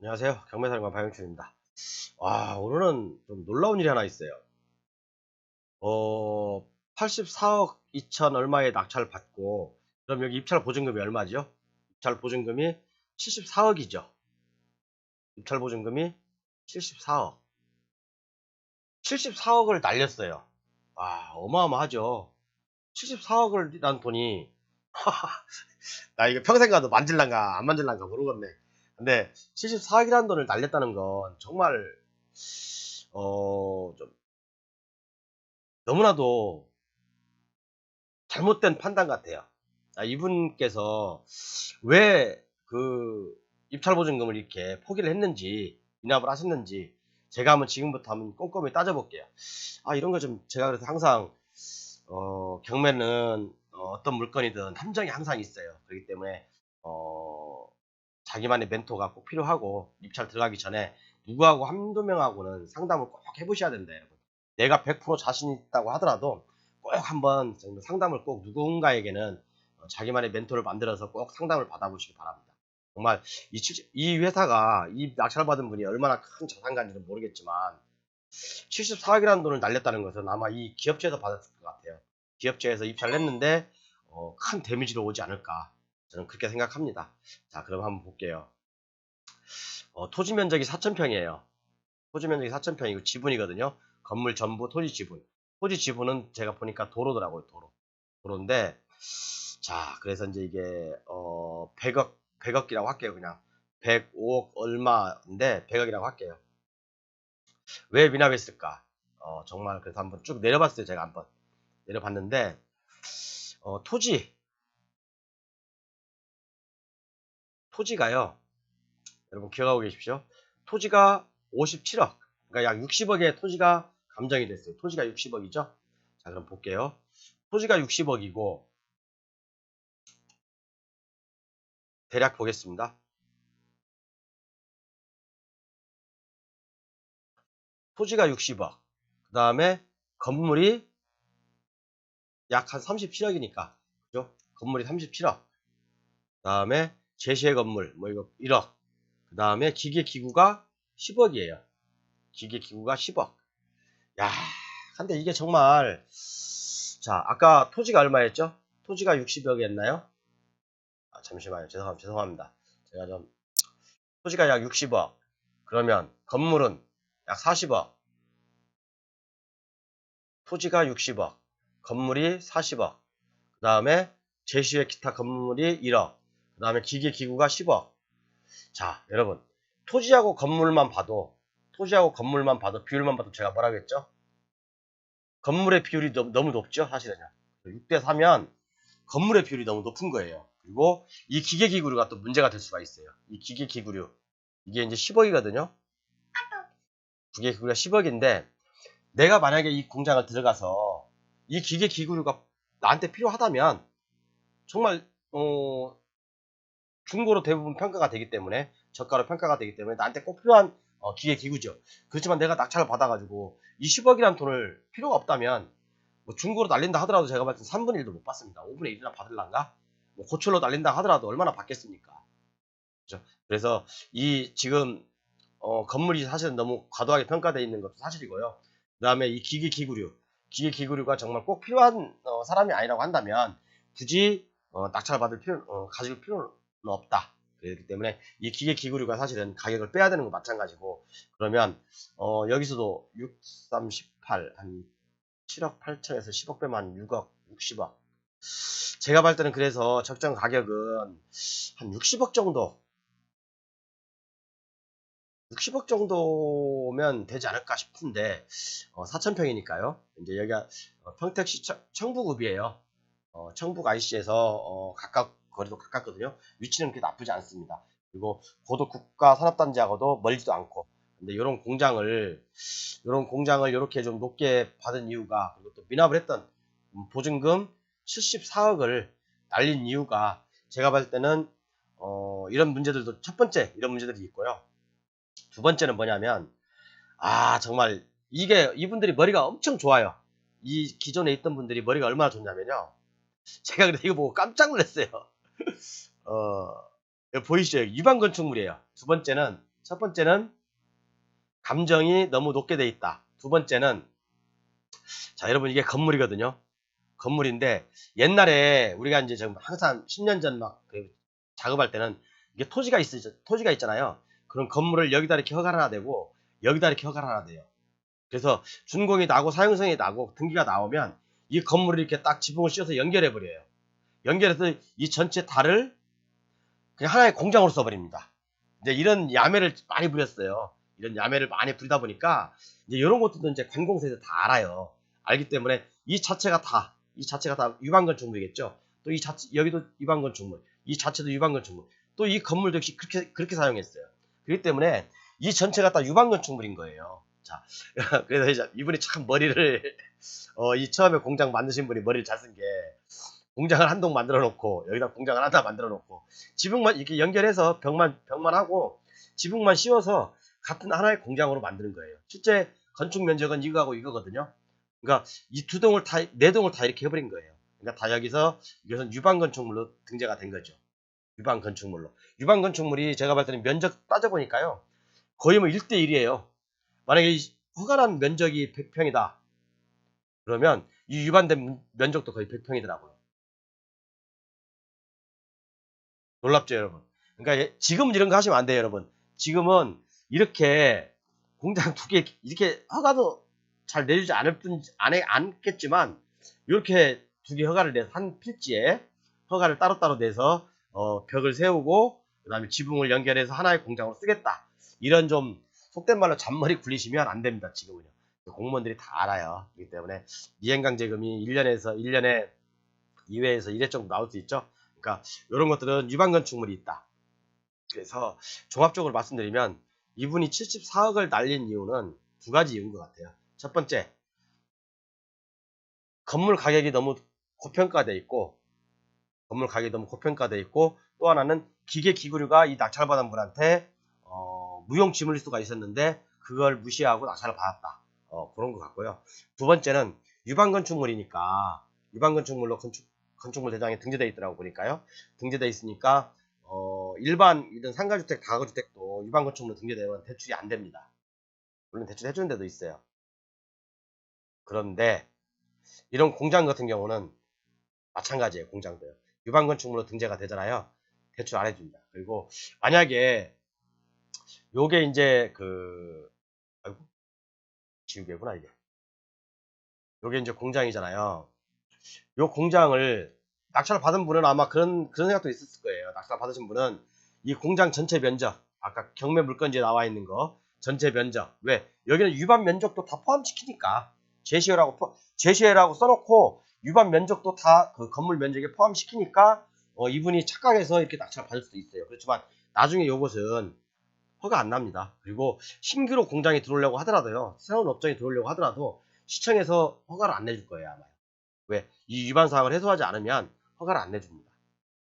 안녕하세요. 경매사령관 박영춘입니다. 와, 오늘은 좀 놀라운 일이 하나 있어요. 84억 2천 얼마의 낙찰을 받고, 그럼 여기 입찰 보증금이 얼마죠? 입찰 보증금이 74억이죠. 입찰 보증금이 74억. 74억을 날렸어요. 와, 어마어마하죠. 74억을 돈이, 나 이거 평생 가도 만질란가, 안 만질란가 모르겠네. 근데 74억이라는 돈을 날렸다는 건 정말, 좀 너무나도 잘못된 판단 같아요. 이분께서 왜 그 입찰보증금을 이렇게 포기를 했는지, 미납을 하셨는지, 제가 한번 지금부터 한번 꼼꼼히 따져볼게요. 이런 거 좀, 제가 그래서 항상, 경매는, 어떤 물건이든 함정이 항상 있어요. 그렇기 때문에, 어, 자기만의 멘토가 꼭 필요하고, 입찰 들어가기 전에 누구하고 한두 명하고는 상담을 꼭 해보셔야 된다, 여러분. 내가 100% 자신 있다고 하더라도 꼭 한번 상담을 꼭 누군가에게는 자기만의 멘토를 만들어서 꼭 상담을 받아보시기 바랍니다. 정말 이 회사가 이 낙찰받은 분이 얼마나 큰 자산가인지는 모르겠지만 74억이라는 돈을 날렸다는 것은 아마 이 기업체에서 받았을 것 같아요. 기업체에서 입찰을 했는데 큰 데미지로 오지 않을까 저는 그렇게 생각합니다. 자, 그럼 한번 볼게요. 토지 면적이 4,000평이에요. 토지 면적이 4,000평이고 지분이거든요. 건물 전부 토지 지분. 토지 지분은 제가 보니까 도로더라고요. 도로인데, 자, 그래서 이제 이게 100억이라고 할게요. 그냥 105억 얼마인데 100억이라고 할게요. 왜 미납했을까? 정말 그래서 한번 쭉 내려봤어요. 제가 한번 내려봤는데 토지가요. 여러분 기억하고 계십시오. 토지가 57억. 그러니까 약 60억의 토지가 감정이 됐어요. 토지가 60억이죠. 자, 그럼 볼게요. 토지가 60억이고 대략 보겠습니다. 토지가 60억. 그 다음에 건물이 약 한 37억이니까. 그죠? 건물이 37억. 그 다음에 제시의 건물, 뭐 이거 1억. 그 다음에 기계기구가 10억이에요. 기계기구가 10억. 야, 근데 이게 정말, 자, 아까 토지가 얼마였죠? 토지가 60억이었나요? 잠시만요. 죄송합니다. 제가 좀, 토지가 약 60억. 그러면 건물은 약 40억. 토지가 60억. 건물이 40억. 그 다음에 제시의 기타 건물이 1억. 그 다음에 기계기구가 10억. 자, 여러분. 토지하고 건물만 봐도, 비율만 봐도 제가 뭐라고 했죠? 건물의 비율이 너무 높죠? 사실은요. 6대 4면 건물의 비율이 너무 높은 거예요. 그리고 이 기계기구류가 또 문제가 될 수가 있어요. 이 기계기구류. 이게 이제 10억이거든요. 기계기구류가 10억인데, 내가 만약에 이 공장을 들어가서 이 기계기구류가 나한테 필요하다면, 정말, 중고로 대부분 평가가 되기 때문에, 저가로 평가가 되기 때문에 나한테 꼭 필요한 기계기구죠. 그렇지만 내가 낙찰을 받아가지고 이 10억이라는 돈을 필요가 없다면, 뭐 중고로 날린다 하더라도 제가 봤을 때 3분의 1도 못 받습니다. 5분의 1이나 받을란가? 뭐 고철로 날린다 하더라도 얼마나 받겠습니까? 그죠? 그래서 이 지금 건물이 사실은 너무 과도하게 평가되어 있는 것도 사실이고요. 그 다음에 이 기계기구류가 정말 꼭 필요한 사람이 아니라고 한다면 굳이 낙찰을 가질 필요는 없다. 그렇기 때문에 이 기계기구류가 사실은 가격을 빼야 되는 거 마찬가지고, 그러면 여기서도 6, 3, 18, 한 7억 8천에서 10억 빼면 6억, 60억. 제가 봤을 때는 그래서 적정 가격은 한 60억 정도, 60억 정도면 되지 않을까 싶은데, 4,000평이니까요. 이제 여기가 평택시 청부읍이에요. 청북 IC에서 거리도 가깝거든요. 위치는 그렇게 나쁘지 않습니다. 그리고 고도 국가 산업단지하고도 멀지도 않고. 근데 이런 공장을 이렇게 좀 높게 받은 이유가, 그리고 또 미납을 했던 보증금 74억을 날린 이유가, 제가 봤을 때는 이런 문제들도, 첫 번째 이런 문제들이 있고요. 두 번째는 뭐냐면, 정말 이게 이분들이 머리가 엄청 좋아요. 이 기존에 있던 분들이 머리가 얼마나 좋냐면요. 제가 근데 이거 보고 깜짝 놀랐어요. 어, 여기 보이시죠? 유방 건축물이에요. 두 번째는 첫 번째는 감정이 너무 높게 돼 있다. 두 번째는, 자, 여러분, 이게 건물이거든요. 건물인데, 옛날에 우리가 이제 지금 항상 10년 전 막 작업할 때는 이게 토지가 있잖아요. 그런 건물을 여기다 이렇게 허가를 하나 되고, 여기다 이렇게 허가를 하나 돼요. 그래서 준공이 나고 사용성이 나고 등기가 나오면 이 건물을 이렇게 딱 지붕을 씌워서 연결해 버려요. 연결해서 이 전체 달을 그냥 하나의 공장으로 써버립니다. 이제 이런 야매를 많이 부렸어요. 이런 야매를 많이 부리다 보니까 이제 이런 것들도 이제 관공서에서 다 알아요. 알기 때문에 이 자체가 다 유방건축물이겠죠. 또 이 자체, 여기도 유방건축물, 이 자체도 유방건축물, 또 이 건물도 역시 그렇게 사용했어요. 그렇기 때문에 이 전체가 다 유방건축물인 거예요. 자, 그래서 이제 이분이 참 머리를, 이 처음에 공장 만드신 분이 머리를 잘 쓴 게, 공장을 한 동 만들어 놓고, 여기다 공장을 하나 만들어 놓고, 지붕만 이렇게 연결해서 벽만 하고, 지붕만 씌워서 같은 하나의 공장으로 만드는 거예요. 실제 건축 면적은 이거하고 이거거든요. 그러니까 이 두 동을 다, 네 동을 다 이렇게 해버린 거예요. 그러니까 다 여기서, 이것은 유방건축물로 등재가 된 거죠. 유방건축물로. 유방건축물이 제가 봤을 때는 면적 따져보니까요, 거의 뭐 1대1이에요. 만약에 허가난 면적이 100평이다. 그러면 이 위반된 면적도 거의 100평이더라고요. 놀랍죠, 여러분? 그러니까 지금은 이런 거 하시면 안 돼요, 여러분. 지금은 이렇게 공장 두 개, 이렇게 허가도 잘 내주지 않겠지만, 이렇게 두 개 허가를 내서 한 필지에 허가를 따로따로 내서, 벽을 세우고, 그 다음에 지붕을 연결해서 하나의 공장으로 쓰겠다. 이런 좀, 속된 말로 잔머리 굴리시면 안 됩니다, 지금은요. 공무원들이 다 알아요. 그렇기 때문에, 이행강제금이 1년에 2회에서 1회 정도 나올 수 있죠. 그러니까 이런 것들은 유방건축물이 있다. 그래서 종합적으로 말씀드리면 이분이 74억을 날린 이유는 두 가지 이유인 것 같아요. 첫 번째, 건물 가격이 너무 고평가돼 있고, 또 하나는 기계 기구류가 이 낙찰 받은 분한테 무용 지물일 수가 있었는데 그걸 무시하고 낙찰을 받았다. 그런 것 같고요. 두 번째는 유방건축물이니까, 유방건축물로 건축물 대장에 등재되어 있더라고 보니까요. 등재되어 있으니까 일반 이런 상가주택, 다가구주택도 유방건축물로 등재되면 대출이 안 됩니다. 물론 대출 해주는 데도 있어요. 그런데 이런 공장 같은 경우는 마찬가지예요. 공장도요. 유방건축물로 등재가 되잖아요. 대출 안 해줍니다. 그리고 만약에 요게 이제 아이고, 지우개구나 이게. 요게 이제 공장이잖아요. 요 공장을 낙찰을 받은 분은 아마 그런 생각도 있었을 거예요. 낙찰 받으신 분은 이 공장 전체 면적, 아까 경매 물건지에 나와 있는 거 전체 면적, 왜 여기는 유반 면적도 다 포함시키니까 제시해라고 써놓고 유반 면적도 다 그 건물 면적에 포함시키니까 이분이 착각해서 이렇게 낙찰을 받을 수도 있어요. 그렇지만 나중에 요것은 허가 안 납니다. 그리고 신규로 공장이 들어오려고 하더라도요, 새로운 업종이 들어오려고 하더라도 시청에서 허가를 안 내줄 거예요, 아마. 왜? 이 위반 사항을 해소하지 않으면 허가를 안 내줍니다.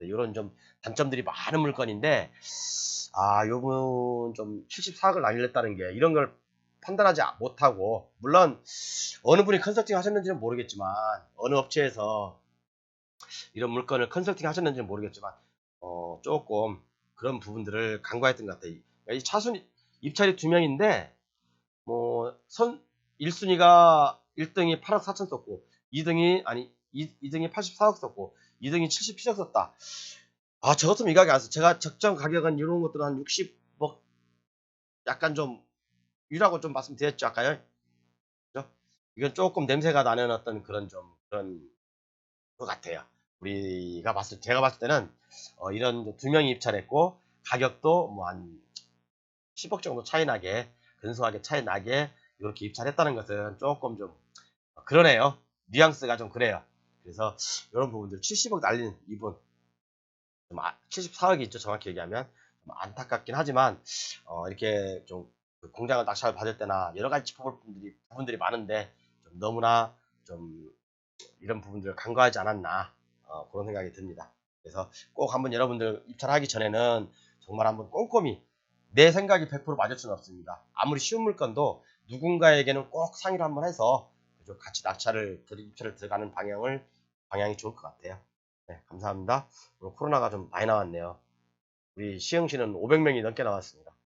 이런 좀 단점들이 많은 물건인데, 요분 좀 74억을 날렸다는 게 이런 걸 판단하지 못하고, 물론 어느 분이 컨설팅 하셨는지는 모르겠지만, 어느 업체에서 이런 물건을 컨설팅 하셨는지는 모르겠지만, 조금 그런 부분들을 간과했던 것 같아요. 이 차순 입찰이 2명인데, 뭐 1순위가 1등이 8억 4천 썼고 2등이 84억 썼고 2등이 77억 썼다. 저 같으면 이 가격 안 써. 제가 적정 가격은 이런 것들은 한 60억, 약간 좀 위라고 좀 말씀드렸죠 아까요. 그죠? 이건 조금 냄새가 나는 어떤 그런 것 같아요. 제가 봤을 때는 이런 2명이 입찰했고 가격도 뭐 한 10억 정도 차이 나게, 근소하게 차이 나게 이렇게 입찰했다는 것은 조금 좀 그러네요. 뉘앙스가 좀 그래요. 그래서 이런 부분들 70억 날린 이분, 74억이 있죠, 정확히 얘기하면. 좀 안타깝긴 하지만 이렇게 좀 공장을 낙찰을 받을 때나 여러 가지 짚어볼 부분들이 많은데 좀 너무나 좀 이런 부분들을 간과하지 않았나, 그런 생각이 듭니다. 그래서 꼭 한번 여러분들 입찰하기 전에는 정말 한번 꼼꼼히, 내 생각이 100% 맞을 수는 없습니다. 아무리 쉬운 물건도 누군가에게는 꼭 상의를 한번 해서 같이 입찰을 들어가는 방향이 좋을 것 같아요. 네, 감사합니다. 오늘 코로나가 좀 많이 나왔네요. 우리 시흥시는 500명이 넘게 나왔습니다.